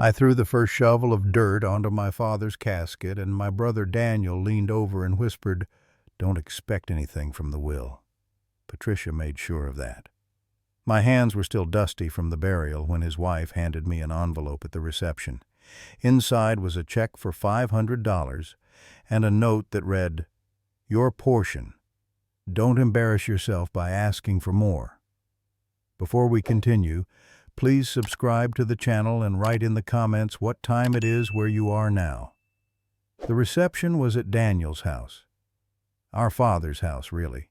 I threw the first shovel of dirt onto my father's casket, and my brother Daniel leaned over and whispered, "Don't expect anything from the will." Patricia made sure of that. My hands were still dusty from the burial when his wife handed me an envelope at the reception. Inside was a check for $500 and a note that read, "Your portion. Don't embarrass yourself by asking for more." Before we continue, please subscribe to the channel and write in the comments what time it is where you are now. The reception was at Daniel's house. Our father's house, really.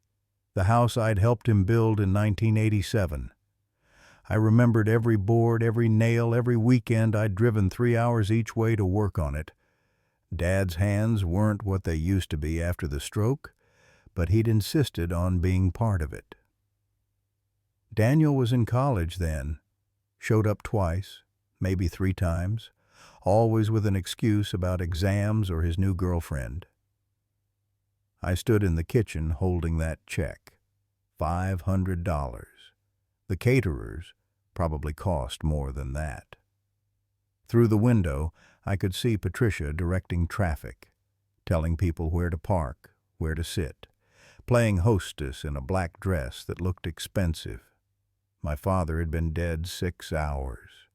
The house I'd helped him build in 1987. I remembered every board, every nail, every weekend I'd driven 3 hours each way to work on it. Dad's hands weren't what they used to be after the stroke, but he'd insisted on being part of it. Daniel was in college then, showed up twice, maybe 3 times, always with an excuse about exams or his new girlfriend. I stood in the kitchen holding that check, $500. The caterers probably cost more than that. Through the window, I could see Patricia directing traffic, telling people where to park, where to sit, playing hostess in a black dress that looked expensive. My father had been dead 6 hours.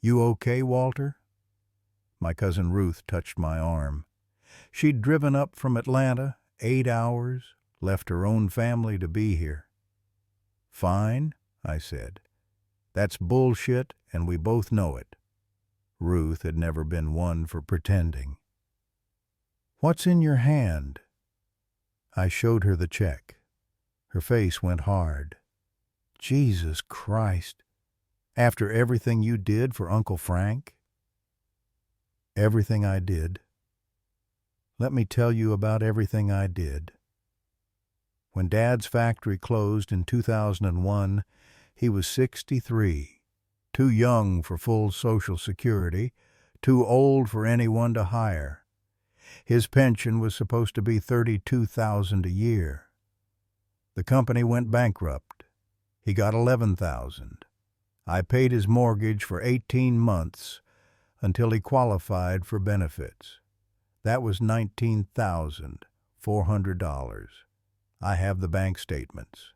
"You okay, Walter?" My cousin Ruth touched my arm. She'd driven up from Atlanta, 8 hours, left her own family to be here. "Fine," I said. "That's bullshit, and we both know it." Ruth had never been one for pretending. "What's in your hand?" I showed her the check. Her face went hard. "Jesus Christ. After everything you did for Uncle Frank?" "Everything I did." "Let me tell you about everything I did. When Dad's factory closed in 2001, he was 63, too young for full Social Security, too old for anyone to hire. His pension was supposed to be $32,000 a year. The company went bankrupt. He got $11,000. I paid his mortgage for 18 months until he qualified for benefits. That was $19,400. I have the bank statements.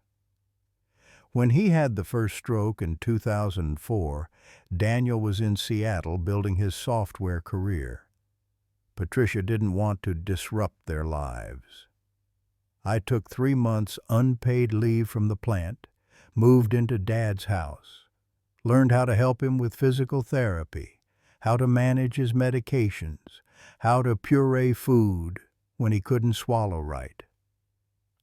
When he had the first stroke in 2004, Daniel was in Seattle building his software career. Patricia didn't want to disrupt their lives. I took 3 months unpaid leave from the plant, moved into Dad's house, learned how to help him with physical therapy, how to manage his medications, how to puree food when he couldn't swallow right.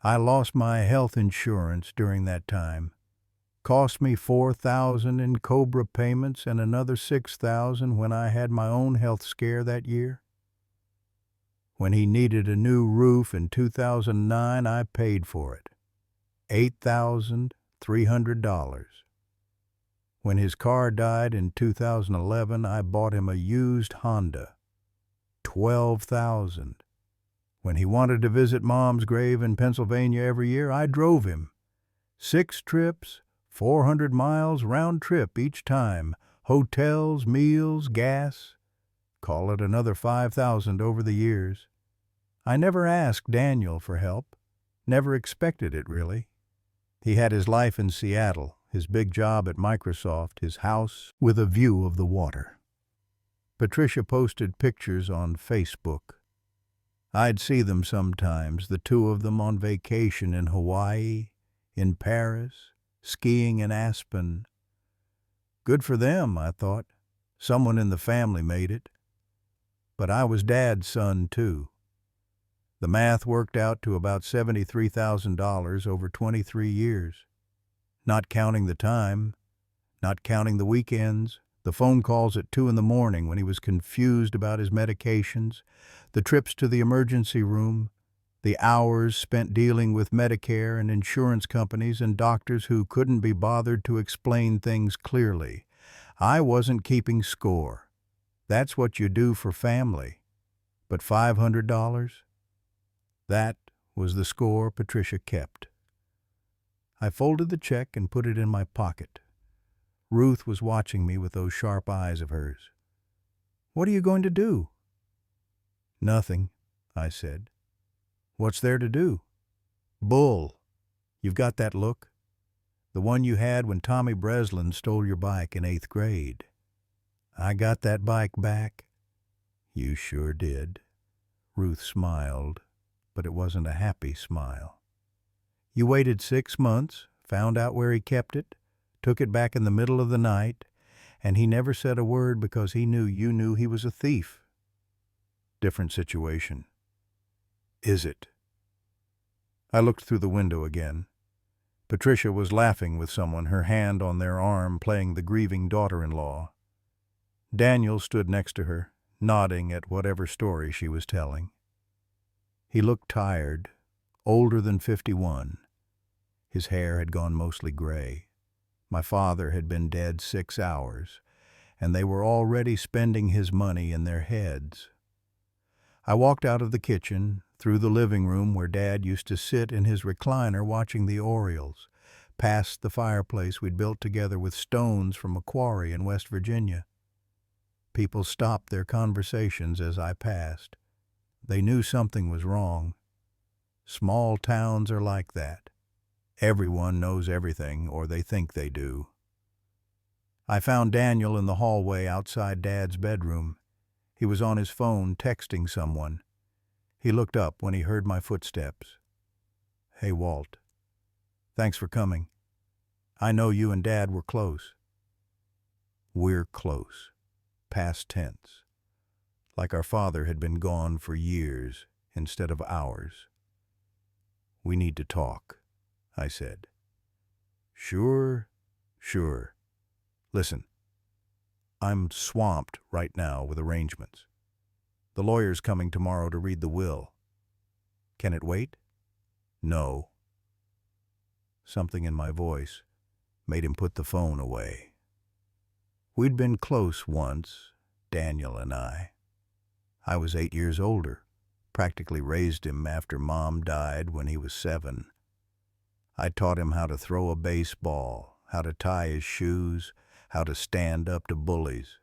I lost my health insurance during that time. Cost me $4,000 in COBRA payments and another $6,000 when I had my own health scare that year. When he needed a new roof in 2009, I paid for it. $8,300. When his car died in 2011, I bought him a used Honda. $12,000. When he wanted to visit Mom's grave in Pennsylvania every year, I drove him. 6 trips, 400 miles round trip each time. Hotels, meals, gas. Call it another $5,000 over the years. I never asked Daniel for help. Never expected it, really. He had his life in Seattle, his big job at Microsoft, his house with a view of the water. Patricia posted pictures on Facebook. I'd see them sometimes, the two of them on vacation in Hawaii, in Paris, skiing in Aspen. Good for them, I thought. Someone in the family made it. But I was Dad's son, too. The math worked out to about $73,000 over 23 years. Not counting the time, not counting the weekends, the phone calls at 2 in the morning when he was confused about his medications, the trips to the emergency room, the hours spent dealing with Medicare and insurance companies and doctors who couldn't be bothered to explain things clearly. I wasn't keeping score. That's what you do for family. But $500? That was the score Patricia kept. I folded the check and put it in my pocket. Ruth was watching me with those sharp eyes of hers. "What are you going to do?" "Nothing," I said. "What's there to do?" "Bull. You've got that look? The one you had when Tommy Breslin stole your bike in 8th grade. I got that bike back." "You sure did." Ruth smiled, but it wasn't a happy smile. "You waited 6 months, found out where he kept it, took it back in the middle of the night, and he never said a word because he knew you knew he was a thief." "Different situation." "Is it?" I looked through the window again. Patricia was laughing with someone, her hand on their arm, playing the grieving daughter-in-law. Daniel stood next to her, nodding at whatever story she was telling. He looked tired, older than 51. His hair had gone mostly gray. My father had been dead 6 hours, and they were already spending his money in their heads. I walked out of the kitchen, through the living room where Dad used to sit in his recliner watching the Orioles, past the fireplace we'd built together with stones from a quarry in West Virginia. People stopped their conversations as I passed. They knew something was wrong. Small towns are like that. Everyone knows everything, or they think they do. I found Daniel in the hallway outside Dad's bedroom. He was on his phone texting someone. He looked up when he heard my footsteps. "Hey, Walt. Thanks for coming. I know you and Dad were close." "We're close." Past tense. Like our father had been gone for years instead of hours. "We need to talk," I said. Sure. Listen, I'm swamped right now with arrangements. The lawyer's coming tomorrow to read the will. Can it wait?" "No." Something in my voice made him put the phone away. We'd been close once, Daniel and I. I was 8 years older, practically raised him after Mom died when he was 7. I taught him how to throw a baseball, how to tie his shoes, how to stand up to bullies.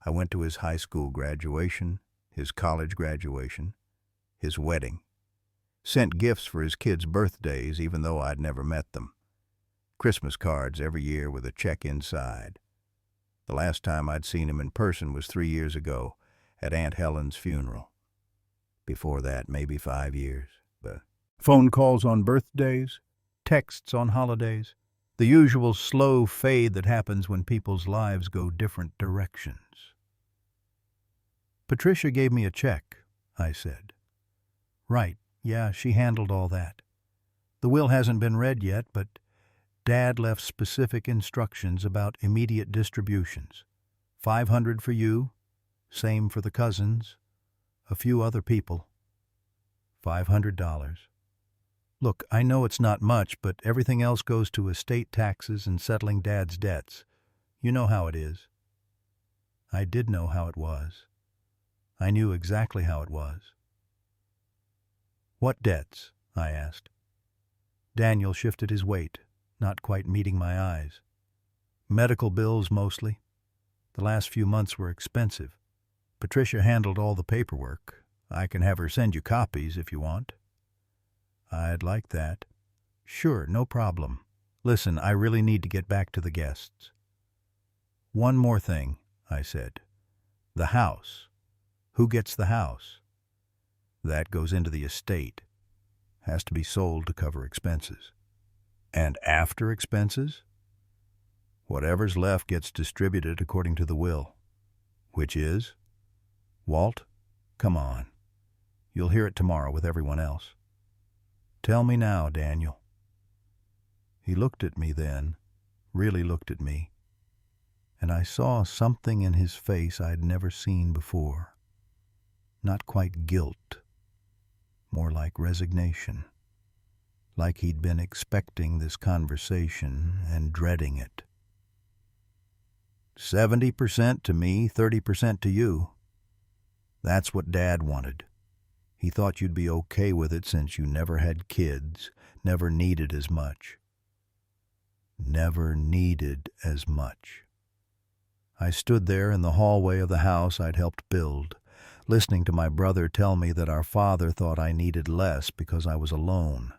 I went to his high school graduation, his college graduation, his wedding. Sent gifts for his kids' birthdays even though I'd never met them. Christmas cards every year with a check inside. The last time I'd seen him in person was 3 years ago at Aunt Helen's funeral. Before that, maybe 5 years. But phone calls on birthdays, texts on holidays, the usual slow fade that happens when people's lives go different directions. "Patricia gave me a check," I said. "Right, yeah, she handled all that. The will hasn't been read yet, but Dad left specific instructions about immediate distributions. 500 for you, same for the cousins, a few other people. $500. Look, I know it's not much, but everything else goes to estate taxes and settling Dad's debts. You know how it is." I did know how it was. I knew exactly how it was. "What debts?" I asked. Daniel shifted his weight, not quite meeting my eyes. "Medical bills mostly. The last few months were expensive. Patricia handled all the paperwork. I can have her send you copies if you want." "I'd like that." "Sure, no problem. Listen, I really need to get back to the guests." "One more thing," I said. "The house. Who gets the house?" "That goes into the estate. Has to be sold to cover expenses." "And after expenses?" "Whatever's left gets distributed according to the will." "Which is?" "Walt, come on. You'll hear it tomorrow with everyone else." "Tell me now, Daniel." He looked at me then, really looked at me, and I saw something in his face I'd never seen before. Not quite guilt, more like resignation, like he'd been expecting this conversation and dreading it. 70% to me, 30% to you. That's what Dad wanted. He thought you'd be okay with it since you never had kids, never needed as much. never needed as much. I stood there in the hallway of the house I'd helped build, listening to my brother tell me that our father thought I needed less because I was alone.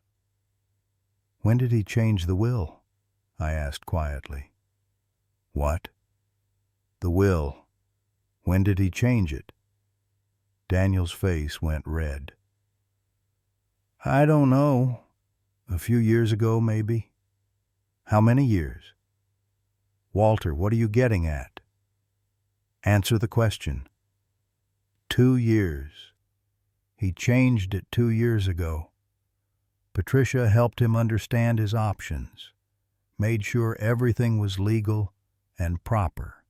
"When did he change the will?" I asked quietly. "What?" "The will. When did he change it?" Daniel's face went red. "I don't know. A few years ago, maybe." "How many years?" "Walter, what are you getting at?" "Answer the question." 2 years. He changed it 2 years ago. Patricia helped him understand his options, made sure everything was legal and proper.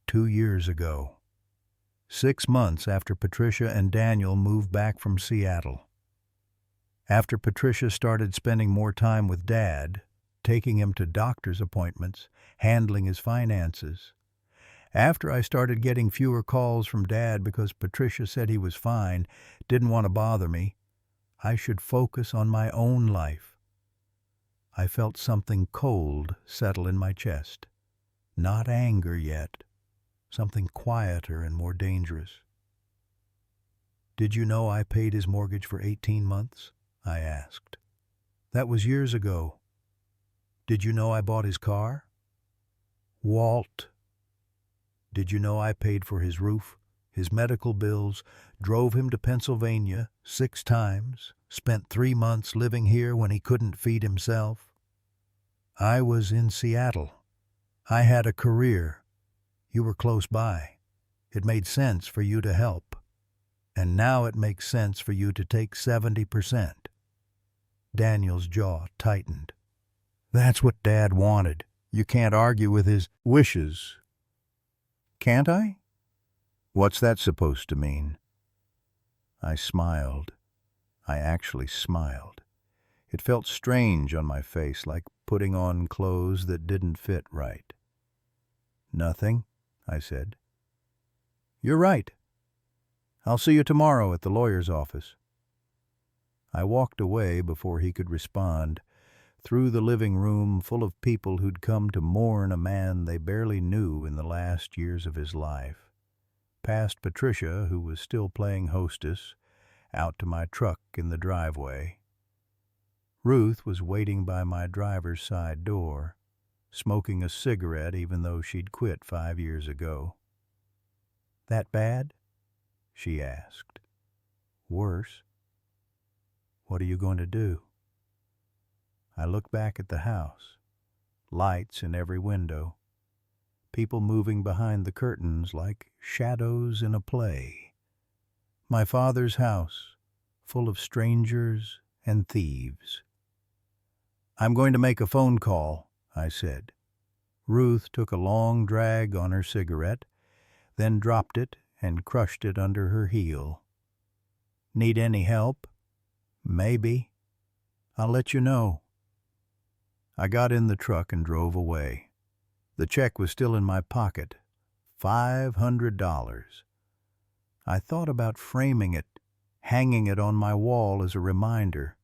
2 years ago. 6 months after Patricia and Daniel moved back from Seattle. After Patricia started spending more time with Dad, taking him to doctor's appointments, handling his finances. After I started getting fewer calls from Dad because Patricia said he was fine, didn't want to bother me, I should focus on my own life. I felt something cold settle in my chest. Not anger yet, something quieter and more dangerous. "Did you know I paid his mortgage for 18 months?" I asked. "That was years ago." "Did you know I bought his car?" "Walt." "Did you know I paid for his roof, his medical bills, drove him to Pennsylvania 6 times, spent 3 months living here when he couldn't feed himself?" "I was in Seattle. I had a career. You were close by. It made sense for you to help. And now it makes sense for you to take 70%. Daniel's jaw tightened. "That's what Dad wanted. You can't argue with his wishes." "Can't I?" "What's that supposed to mean?" I smiled. I actually smiled. It felt strange on my face, like putting on clothes that didn't fit right. "Nothing," I said. "You're right. I'll see you tomorrow at the lawyer's office." I walked away before he could respond, through the living room full of people who'd come to mourn a man they barely knew in the last years of his life, past Patricia, who was still playing hostess, out to my truck in the driveway. Ruth was waiting by my driver's side door, smoking a cigarette even though she'd quit 5 years ago. "That bad?" she asked. "Worse." "What are you going to do?" I looked back at the house. Lights in every window. People moving behind the curtains like shadows in a play. My father's house, full of strangers and thieves. "I'm going to make a phone call," I said. Ruth took a long drag on her cigarette, then dropped it and crushed it under her heel. "Need any help?" "Maybe. I'll let you know." I got in the truck and drove away. The check was still in my pocket, $500. I thought about framing it, hanging it on my wall as a reminder.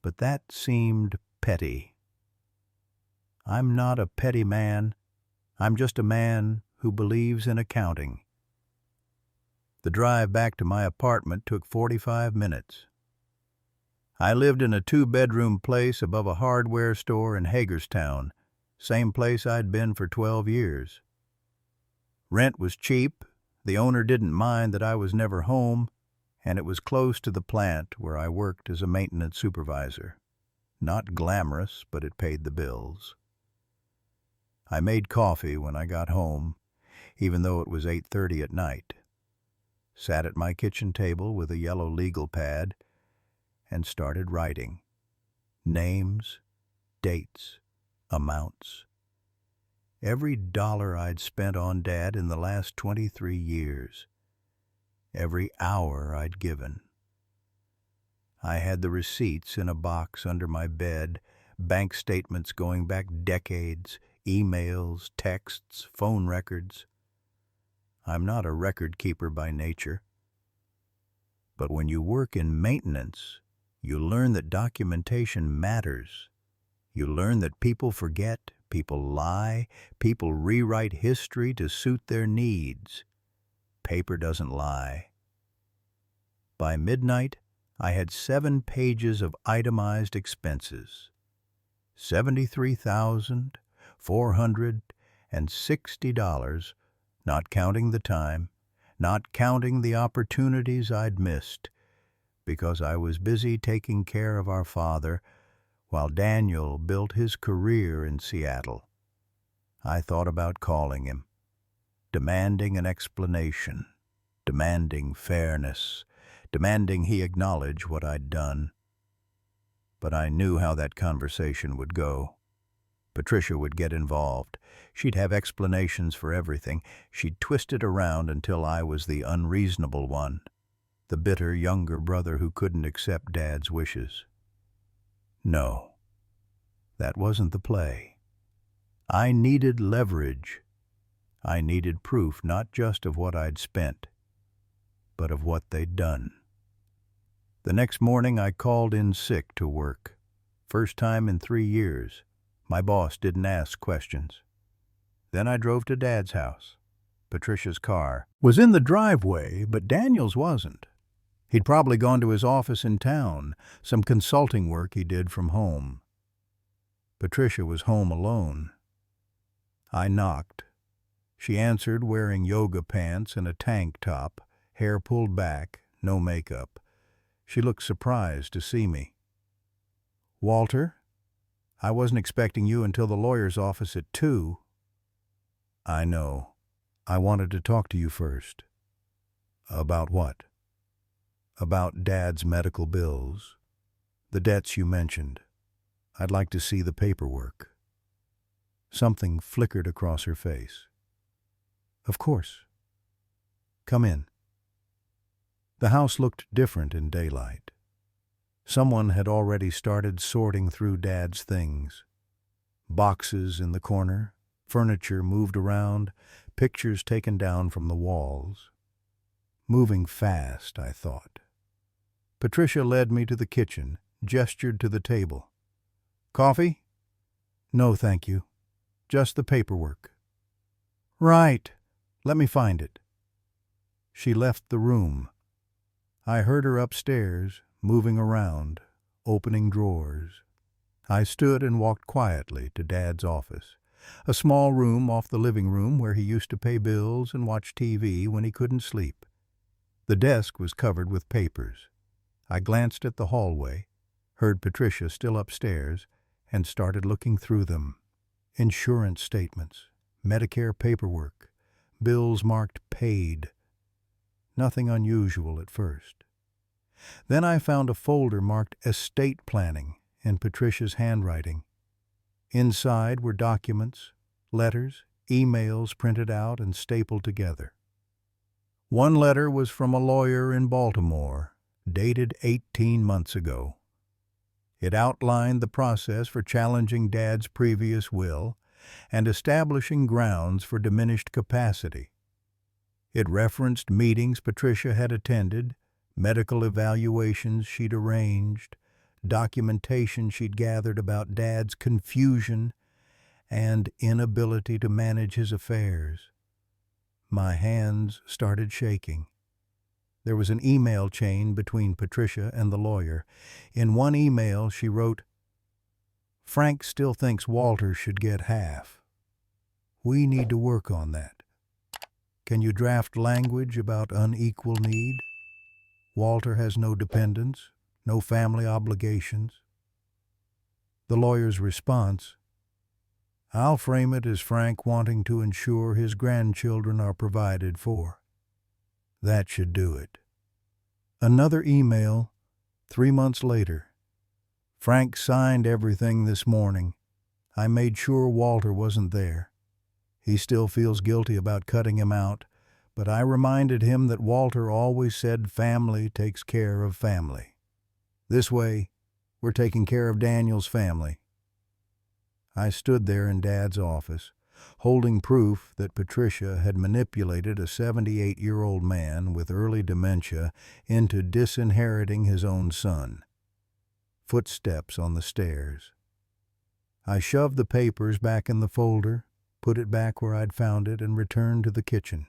But that seemed petty. I'm not a petty man. I'm just a man who believes in accounting. The drive back to my apartment took 45 minutes. I lived in a 2-bedroom place above a hardware store in Hagerstown, same place I'd been for 12 years. Rent was cheap, the owner didn't mind that I was never home, and it was close to the plant where I worked as a maintenance supervisor. Not glamorous, but it paid the bills. I made coffee when I got home, even though it was 8:30 at night. Sat at my kitchen table with a yellow legal pad and started writing. Names, dates, amounts. Every dollar I'd spent on Dad in the last 23 years. Every hour I'd given. I had the receipts in a box under my bed, bank statements going back decades, emails, texts, phone records. I'm not a record keeper by nature. But when you work in maintenance, you learn that documentation matters. You learn that people forget, people lie, people rewrite history to suit their needs. Paper doesn't lie. By midnight, I had 7 pages of itemized expenses. $73,460, not counting the time, not counting the opportunities I'd missed, because I was busy taking care of our father while Daniel built his career in Seattle. I thought about calling him, demanding an explanation, demanding fairness, demanding he acknowledge what I'd done. But I knew how that conversation would go. Patricia would get involved. She'd have explanations for everything. She'd twist it around until I was the unreasonable one, the bitter younger brother who couldn't accept Dad's wishes. No, that wasn't the play. I needed leverage. I needed proof not just of what I'd spent, but of what they'd done. The next morning I called in sick to work. First time in 3 years. My boss didn't ask questions. Then I drove to Dad's house. Patricia's car was in the driveway, but Daniel's wasn't. He'd probably gone to his office in town, some consulting work he did from home. Patricia was home alone. I knocked. She answered wearing yoga pants and a tank top, hair pulled back, no makeup. She looked surprised to see me. "Walter, I wasn't expecting you until the lawyer's office at 2. "I know. I wanted to talk to you first." "About what?" "About Dad's medical bills. The debts you mentioned. I'd like to see the paperwork." Something flickered across her face. "Of course. Come in." The house looked different in daylight. Someone had already started sorting through Dad's things. Boxes in the corner, furniture moved around, pictures taken down from the walls. Moving fast, I thought. Patricia led me to the kitchen, gestured to the table. "Coffee?" "No, thank you. Just the paperwork." "Right. Let me find it." She left the room. I heard her upstairs, moving around, opening drawers. I stood and walked quietly to Dad's office, a small room off the living room where he used to pay bills and watch TV when he couldn't sleep. The desk was covered with papers. I glanced at the hallway, heard Patricia still upstairs, and started looking through them. Insurance statements, Medicare paperwork, bills marked paid. Nothing unusual at first. Then I found a folder marked estate planning in Patricia's handwriting. Inside were documents, letters, emails printed out and stapled together. One letter was from a lawyer in Baltimore, dated 18 months ago. It outlined the process for challenging Dad's previous will and establishing grounds for diminished capacity. It referenced meetings Patricia had attended, medical evaluations she'd arranged, documentation she'd gathered about Dad's confusion and inability to manage his affairs. My hands started shaking. There was an email chain between Patricia and the lawyer. In one email she wrote, "Frank still thinks Walter should get half. We need to work on that. Can you draft language about unequal need? Walter has no dependents, no family obligations." The lawyer's response, "I'll frame it as Frank wanting to ensure his grandchildren are provided for. That should do it." Another email, 3 months later. "Frank signed everything this morning. I made sure Walter wasn't there. He still feels guilty about cutting him out, but I reminded him that Walter always said family takes care of family. This way, we're taking care of Daniel's family." I stood there in Dad's office, holding proof that Patricia had manipulated a 78-year-old man with early dementia into disinheriting his own son. Footsteps on the stairs. I shoved the papers back in the folder, put it back where I'd found it, and returned to the kitchen.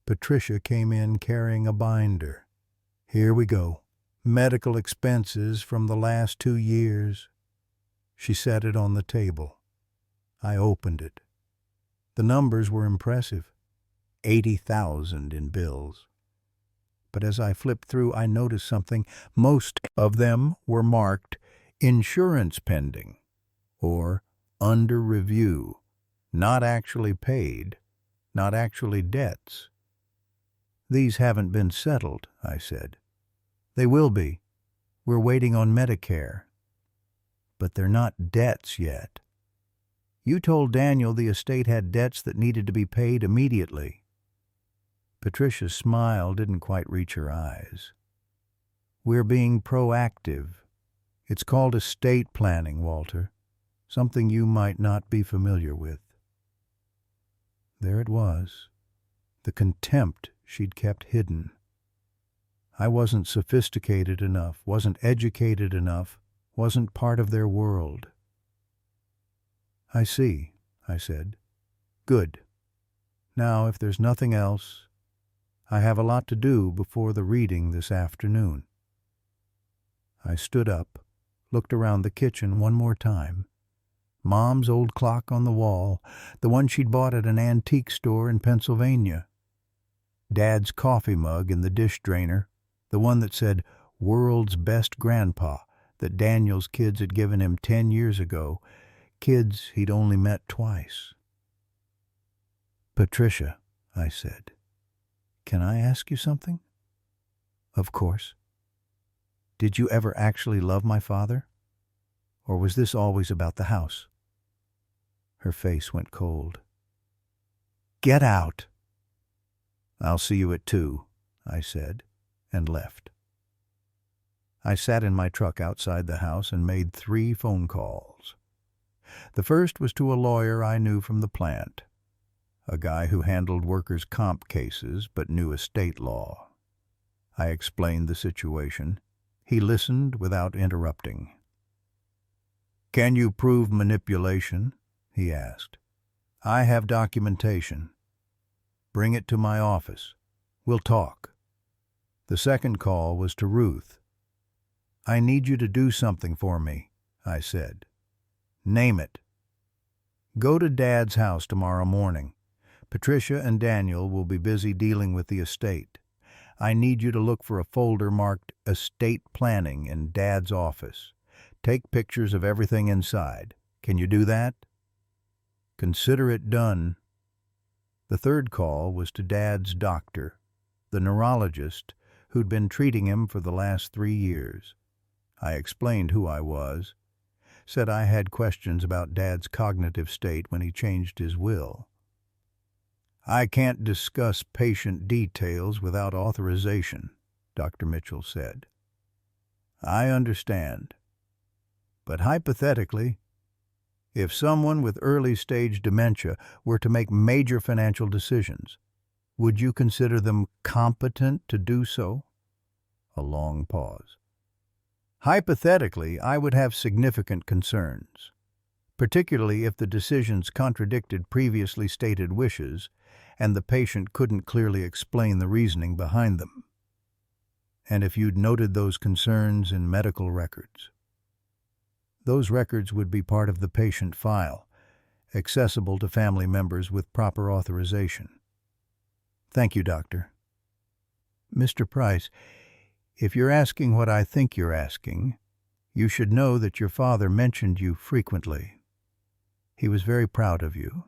Patricia came in carrying a binder. Here we go. Medical expenses from the last 2 years. She set it on the table. I opened it. The numbers were impressive. 80,000 in bills. But as I flipped through, I noticed something. Most of them were marked insurance pending or under review, not actually paid, not actually debts. These haven't been settled, I said. They will be. We're waiting on Medicare. But they're not debts yet. You told Daniel the estate had debts that needed to be paid immediately. Patricia's smile didn't quite reach her eyes. We're being proactive. It's called estate planning, Walter, something you might not be familiar with. There it was, the contempt she'd kept hidden. I wasn't sophisticated enough, wasn't educated enough, wasn't part of their world. I see, I said. Good. Now, if there's nothing else, I have a lot to do before the reading this afternoon. I stood up, looked around the kitchen one more time. Mom's old clock on the wall, the one she'd bought at an antique store in Pennsylvania. Dad's coffee mug in the dish drainer, the one that said, "World's Best Grandpa," that Daniel's kids had given him 10 years ago, kids he'd only met twice. "Patricia," I said, "can I ask you something?" "Of course." "Did you ever actually love my father? Or was this always about the house?" Her face went cold. "Get out." "I'll see you at 2, I said, and left. I sat in my truck outside the house and made 3 phone calls. The first was to a lawyer I knew from the plant, a guy who handled workers' comp cases but knew estate law. I explained the situation. He listened without interrupting. "Can you prove manipulation?" he asked. "I have documentation. Bring it to my office. We'll talk." The second call was to Ruth. "I need you to do something for me," I said. "Name it." "Go to Dad's house tomorrow morning. Patricia and Daniel will be busy dealing with the estate. I need you to look for a folder marked Estate Planning in Dad's office. Take pictures of everything inside. Can you do that?" "Consider it done." The third call was to Dad's doctor, the neurologist who'd been treating him for the last 3 years. I explained who I was, said I had questions about Dad's cognitive state when he changed his will. "I can't discuss patient details without authorization," Dr. Mitchell said. "I understand. But hypothetically, if someone with early-stage dementia were to make major financial decisions, would you consider them competent to do so?" A long pause. "Hypothetically, I would have significant concerns, particularly if the decisions contradicted previously stated wishes and the patient couldn't clearly explain the reasoning behind them. And if you'd noted those concerns in medical records. Those records would be part of the patient file, accessible to family members with proper authorization." "Thank you, Doctor." "Mr. Price, if you're asking what I think you're asking, you should know that your father mentioned you frequently. He was very proud of you.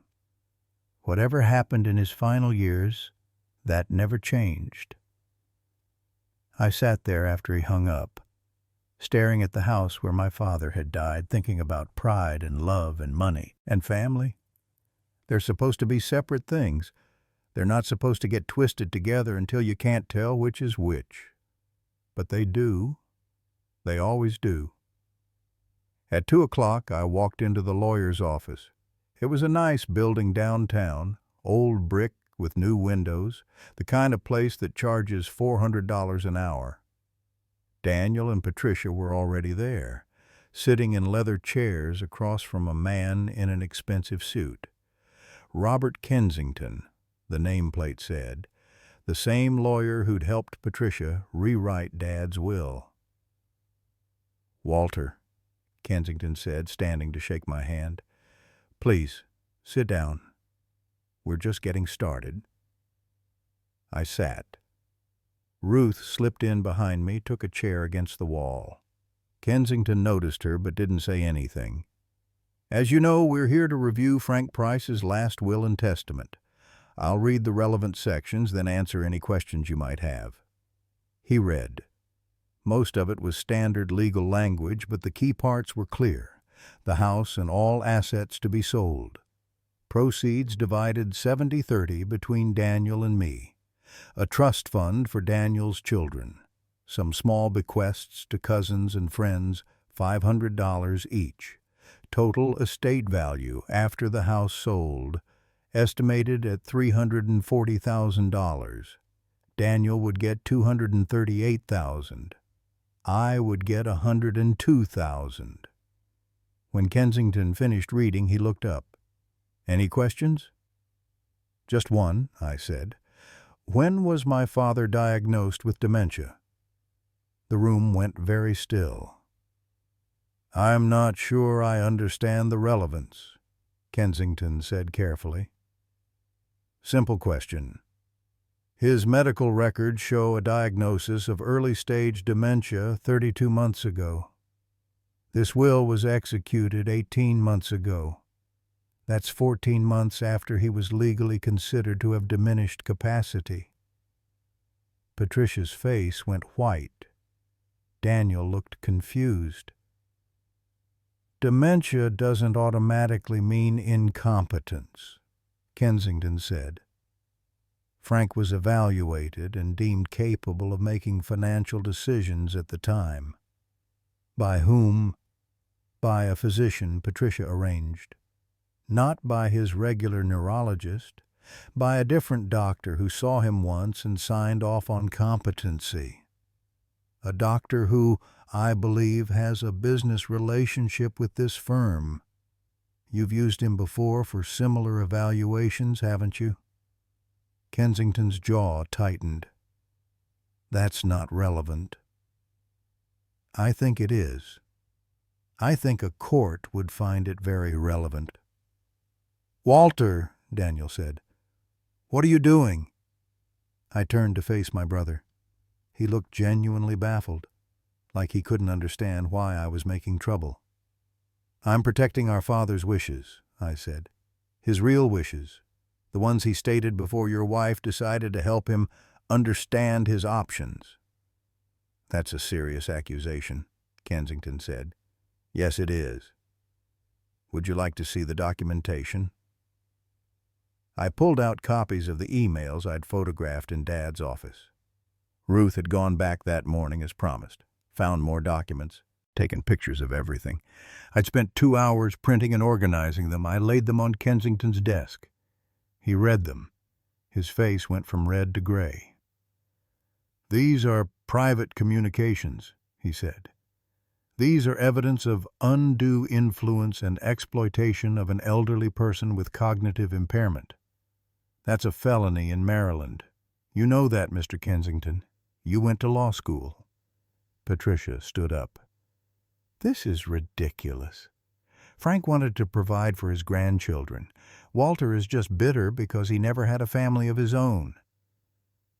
Whatever happened in his final years, that never changed." I sat there after he hung up, staring at the house where my father had died, thinking about pride and love and money and family. They're supposed to be separate things. They're not supposed to get twisted together until you can't tell which is which. But they do. They always do. At 2 o'clock, I walked into the lawyer's office. It was a nice building downtown, old brick with new windows, the kind of place that charges $400 an hour. Daniel and Patricia were already there, sitting in leather chairs across from a man in an expensive suit. Robert Kensington, the nameplate said, the same lawyer who'd helped Patricia rewrite Dad's will. "Walter," Kensington said, standing to shake my hand, "please, sit down. We're just getting started." I sat. Ruth slipped in behind me, took a chair against the wall. Kensington noticed her but didn't say anything. "As you know, we're here to review Frank Price's last will and testament. I'll read the relevant sections, then answer any questions you might have." He read. Most of it was standard legal language, but the key parts were clear. The house and all assets to be sold. Proceeds divided 70-30 between Daniel and me. A trust fund for Daniel's children. Some small bequests to cousins and friends, $500 each. Total estate value after the house sold, estimated at $340,000. Daniel would get $238,000. I would get $102,000. When Kensington finished reading, he looked up. "Any questions?" "Just one," I said. "When was my father diagnosed with dementia?" The room went very still. "I'm not sure I understand the relevance," Kensington said carefully. "Simple question. His medical records show a diagnosis of early-stage dementia 32 months ago. This will was executed 18 months ago. That's 14 months after he was legally considered to have diminished capacity." Patricia's face went white. Daniel looked confused. "Dementia doesn't automatically mean incompetence," Kensington said. "Frank was evaluated and deemed capable of making financial decisions at the time." "By whom?" "By a physician Patricia arranged. Not by his regular neurologist, by a different doctor who saw him once and signed off on competency. A doctor who, I believe, has a business relationship with this firm. You've used him before for similar evaluations, haven't you?" Kensington's jaw tightened. "That's not relevant." "I think it is. I think a court would find it very relevant." "Walter," Daniel said, "what are you doing?" I turned to face my brother. He looked genuinely baffled, like he couldn't understand why I was making trouble. "I'm protecting our father's wishes," I said. "His real wishes, the ones he stated before your wife decided to help him understand his options." "That's a serious accusation," Kensington said. "Yes, it is. Would you like to see the documentation?" I pulled out copies of the emails I'd photographed in Dad's office. Ruth had gone back that morning as promised, found more documents, taken pictures of everything. I'd spent 2 hours printing and organizing them. I laid them on Kensington's desk. He read them. His face went from red to gray. "These are private communications," he said. "These are evidence of undue influence and exploitation of an elderly person with cognitive impairment. That's a felony in Maryland. You know that, Mr. Kensington. You went to law school." Patricia stood up. "This is ridiculous. Frank wanted to provide for his grandchildren. Walter is just bitter because he never had a family of his own."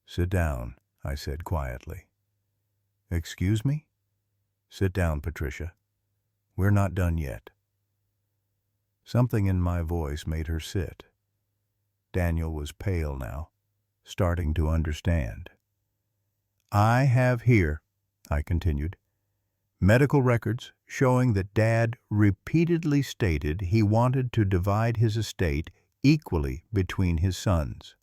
"Sit down," I said quietly. "Excuse me?" "Sit down, Patricia. We're not done yet." Something in my voice made her sit. Daniel was pale now, starting to understand. "I have here," I continued, "medical records showing that Dad repeatedly stated he wanted to divide his estate equally between his sons.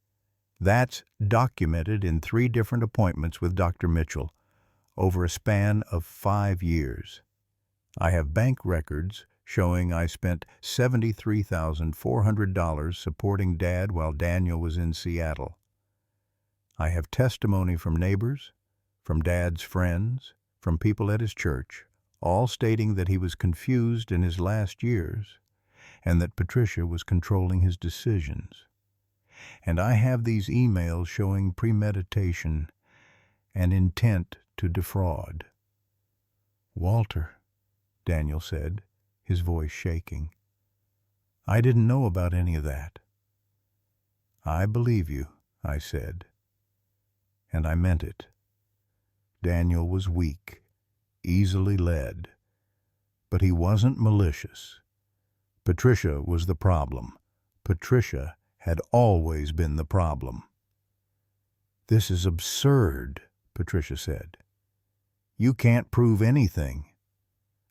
That's documented in 3 different appointments with Dr. Mitchell over a span of 5 years. I have bank records showing I spent $73,400 supporting Dad while Daniel was in Seattle. I have testimony from neighbors, from Dad's friends, from people at his church, all stating that he was confused in his last years and that Patricia was controlling his decisions. And I have these emails showing premeditation and intent to defraud. "Walter," Daniel said, his voice shaking, "I didn't know about any of that." "I believe you," I said, and I meant it. Daniel was weak, easily led, but he wasn't malicious. Patricia was the problem. Patricia had always been the problem. "This is absurd," Patricia said. "You can't prove anything.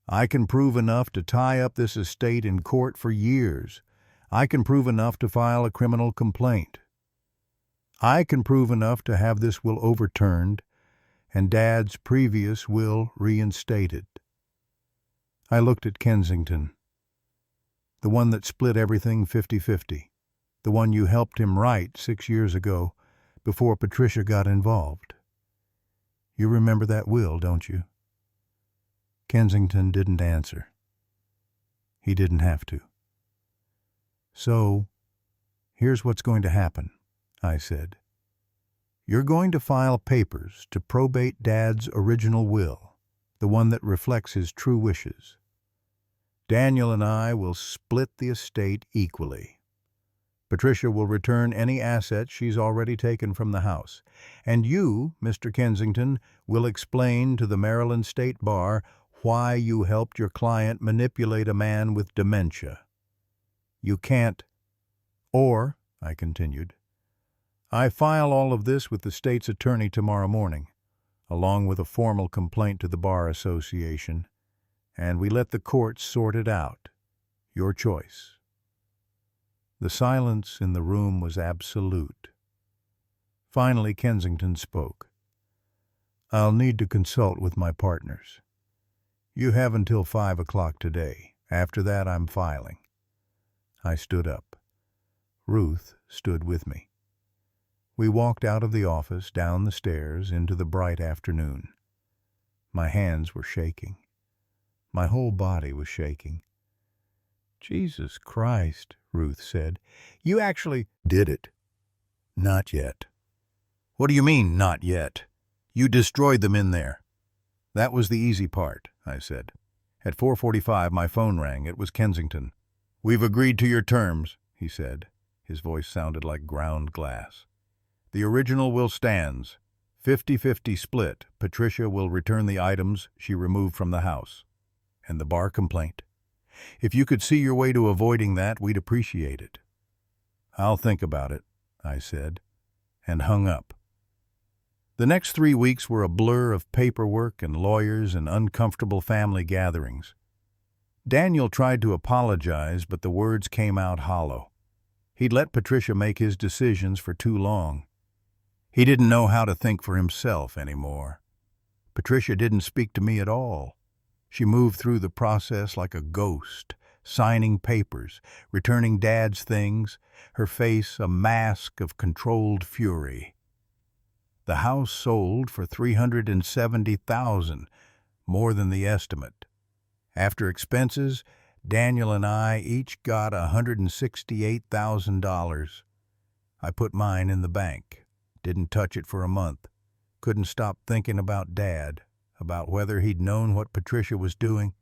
I can prove enough to tie up this estate in court for years. I can prove enough to file a criminal complaint. I can prove enough to have this will overturned and Dad's previous will reinstated." I looked at Kensington, the one that split everything 50-50, the one you helped him write 6 years ago before Patricia got involved. "You remember that will, don't you?" Kensington didn't answer. He didn't have to. "So, here's what's going to happen," I said. "You're going to file papers to probate Dad's original will, the one that reflects his true wishes. Daniel and I will split the estate equally. Patricia will return any assets she's already taken from the house, and you, Mr. Kensington, will explain to the Maryland State Bar why you helped your client manipulate a man with dementia. You can't—" "Or," I continued, "I file all of this with the state's attorney tomorrow morning, along with a formal complaint to the Bar Association, and we let the courts sort it out. Your choice." The silence in the room was absolute. Finally, Kensington spoke. "I'll need to consult with my partners. You have until 5 o'clock today. After that, I'm filing." I stood up. Ruth stood with me. We walked out of the office, down the stairs, into the bright afternoon. My hands were shaking. My whole body was shaking. "Jesus Christ," Ruth said. "You actually did it." "Not yet." "What do you mean, not yet? You destroyed them in there." "That was the easy part," I said. At 4:45, my phone rang. It was Kensington. "We've agreed to your terms," he said. His voice sounded like ground glass. "The original will stands. 50-50 split. Patricia will return the items she removed from the house. And the bar complaint. If you could see your way to avoiding that, we'd appreciate it." "I'll think about it," I said, and hung up. The next 3 weeks were a blur of paperwork and lawyers and uncomfortable family gatherings. Daniel tried to apologize, but the words came out hollow. He'd let Patricia make his decisions for too long. He didn't know how to think for himself anymore. Patricia didn't speak to me at all. She moved through the process like a ghost, signing papers, returning Dad's things, her face a mask of controlled fury. The house sold for $370,000, more than the estimate. After expenses, Daniel and I each got $168,000. I put mine in the bank, didn't touch it for a month, couldn't stop thinking about Dad, about whether he'd known what Patricia was doing,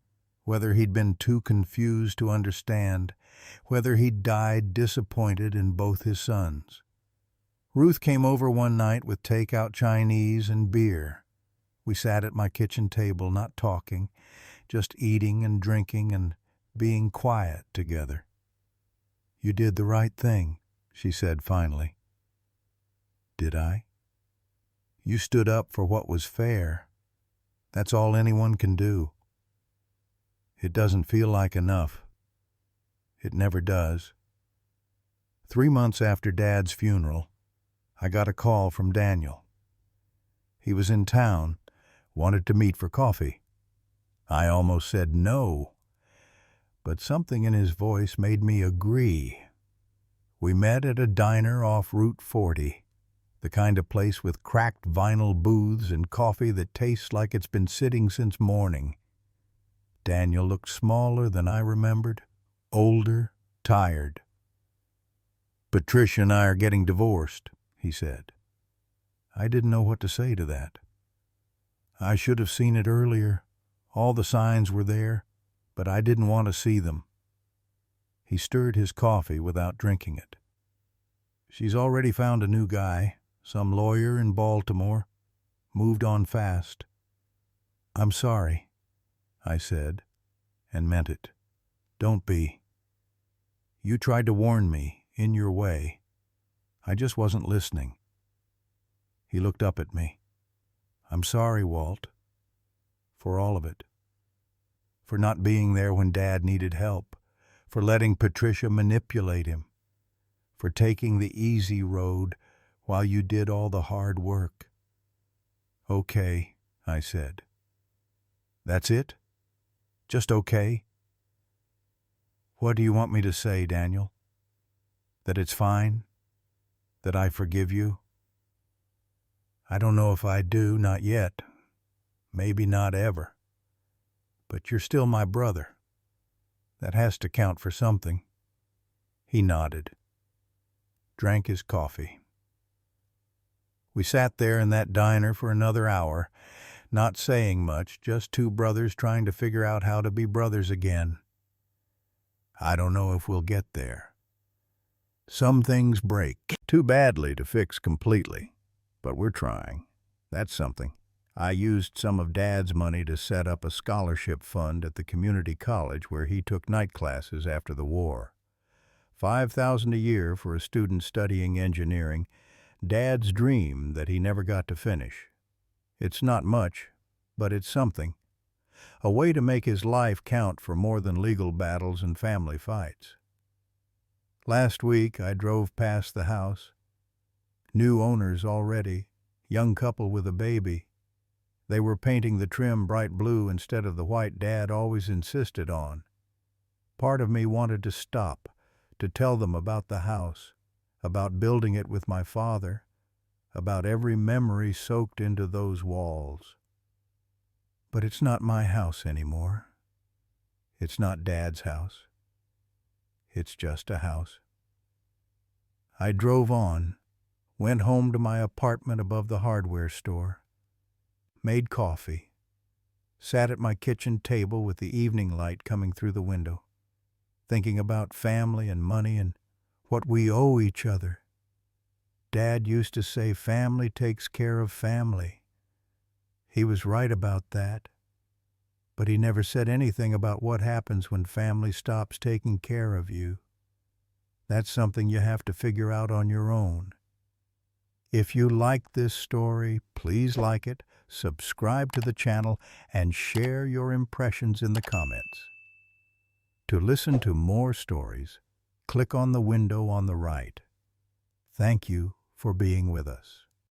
whether he'd been too confused to understand, whether he'd died disappointed in both his sons. Ruth came over one night with takeout Chinese and beer. We sat at my kitchen table, not talking, just eating and drinking and being quiet together. "You did the right thing," she said finally. "Did I?" "You stood up for what was fair. That's all anyone can do." "It doesn't feel like enough. It never does." 3 months after Dad's funeral, I got a call from Daniel. He was in town, wanted to meet for coffee. I almost said no, but something in his voice made me agree. We met at a diner off Route 40, the kind of place with cracked vinyl booths and coffee that tastes like it's been sitting since morning. Daniel looked smaller than I remembered, older, tired. "Patricia and I are getting divorced," he said. I didn't know what to say to that. I should have seen it earlier. All the signs were there, but I didn't want to see them. He stirred his coffee without drinking it. "She's already found a new guy, some lawyer in Baltimore. Moved on fast." "I'm sorry," I said, and meant it. "Don't be. You tried to warn me, in your way. I just wasn't listening." He looked up at me. "I'm sorry, Walt. For all of it. For not being there when Dad needed help. For letting Patricia manipulate him. For taking the easy road while you did all the hard work." "Okay," I said. "That's it? Just okay?" "What do you want me to say, Daniel? That it's fine? That I forgive you?" "I don't know if I do, not yet. Maybe not ever. But you're still my brother. That has to count for something." He nodded, drank his coffee. We sat there in that diner for another hour, not saying much, just two brothers trying to figure out how to be brothers again. I don't know if we'll get there. Some things break too badly to fix completely, but we're trying. That's something. I used some of Dad's money to set up a scholarship fund at the community college where he took night classes after the war. $5,000 a year for a student studying engineering, Dad's dream that he never got to finish. It's not much, but it's something. A way to make his life count for more than legal battles and family fights. Last week I drove past the house. New owners already, young couple with a baby. They were painting the trim bright blue instead of the white Dad always insisted on. Part of me wanted to stop, to tell them about the house, about building it with my father, about every memory soaked into those walls. But it's not my house anymore. It's not Dad's house. It's just a house. I drove on, went home to my apartment above the hardware store, made coffee, sat at my kitchen table with the evening light coming through the window, thinking about family and money and what we owe each other. Dad used to say family takes care of family. He was right about that. But he never said anything about what happens when family stops taking care of you. That's something you have to figure out on your own. If you like this story, please like it, subscribe to the channel, and share your impressions in the comments. To listen to more stories, click on the window on the right. Thank you for being with us.